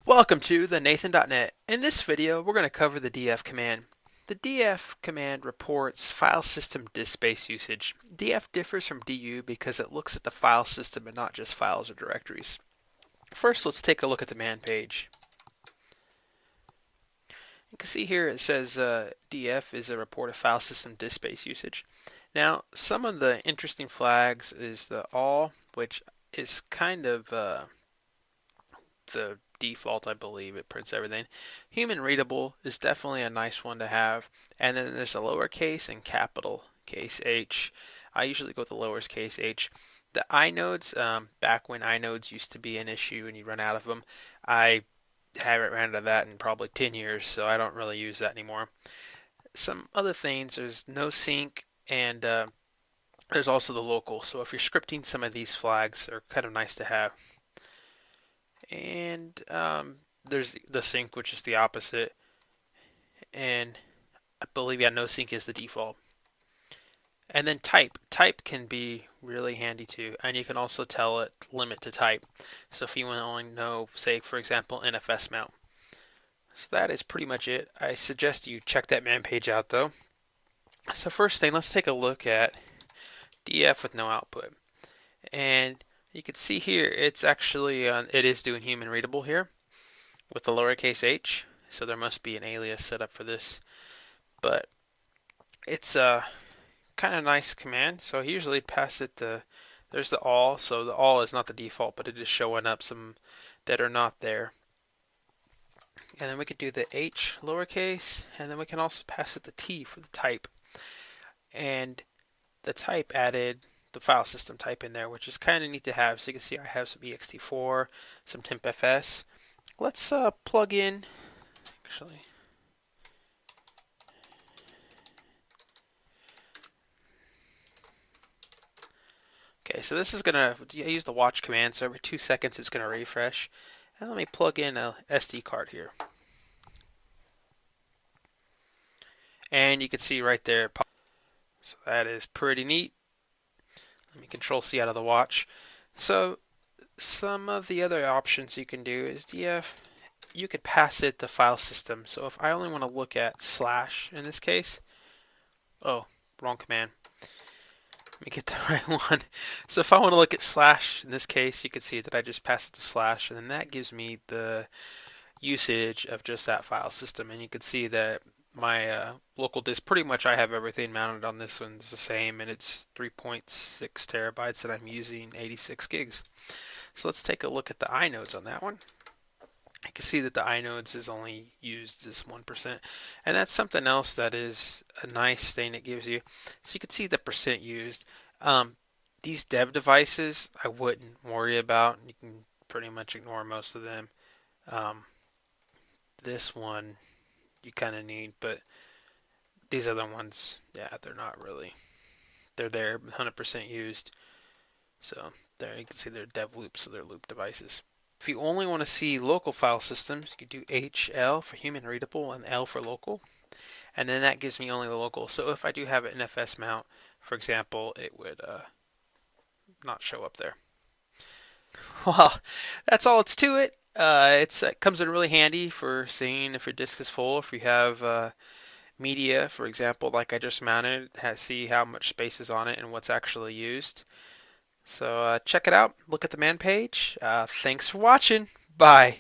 Welcome to the Nathan.net. In this video, we're going to cover the df command. The df command reports file system disk space usage. Df differs from du because it looks at the file system and not just files or directories. First, let's take a look at the man page. You can see here it says df is a report of file system disk space usage. Now, some of the interesting flags is the all, which is kind of the default, I believe. It prints everything. Human readable is definitely a nice one to have. And then there's a lowercase and capital case H. I usually go with the lowercase h. The inodes, back when inodes used to be an issue and you run out of them, I haven't ran out of that in probably 10 years, so I don't really use that anymore. Some other things, there's no sync, and there's also the local. So if you're scripting, some of these flags are kind of nice to have. And there's the sync, which is the opposite, and I believe no sync is the default. And then type can be really handy too, and you can also tell it limit to type. So if you want to only know, say for example, NFS mount. So that is pretty much it. I suggest you check that man page out though. So first thing, let's take a look at df with no output. And you can see here it's actually it is doing human readable here with the lowercase h, so there must be an alias set up for this, but it's a kind of nice command. So I usually pass it there's the all, so the all is not the default, but it is showing up some that are not there. And then we could do the h lowercase, and then we can also pass it the t for the type. And the type added the file system type in there, which is kind of neat to have. So you can see I have some ext4, some tempfs. Let's plug in, actually. Okay, so this is going to use the watch command, so every 2 seconds it's going to refresh. And let me plug in a SD card here. And you can see right there, so that is pretty neat. Let me Control C out of the watch. So some of the other options you can do is df, you could pass it the file system. So if I only want to look at slash in this case, oh, wrong command. Let me get the right one. So if I want to look at slash in this case, you can see that I just pass it to slash, and then that gives me the usage of just that file system. And you can see that my local disk, pretty much I have everything mounted on this one is the same, and it's 3.6 terabytes, and I'm using 86 gigs. So let's take a look at the inodes on that one. You can see that the inodes is only used as 1%, and that's something else that is a nice thing it gives you. So you can see the percent used. These dev devices I wouldn't worry about. You can pretty much ignore most of them. This one you kind of need, but these other ones, yeah, they're not really. They're there, 100% used. So there you can see they're dev loops, so they're loop devices. If you only want to see local file systems, you can do HL for human readable and L for local. And then that gives me only the local. So if I do have an NFS mount, for example, it would not show up there. Well, that's all it's to it. It comes in really handy for seeing if your disk is full. If you have media, for example, like I just mounted, see how much space is on it and what's actually used. So check it out. Look at the man page. Thanks for watching. Bye.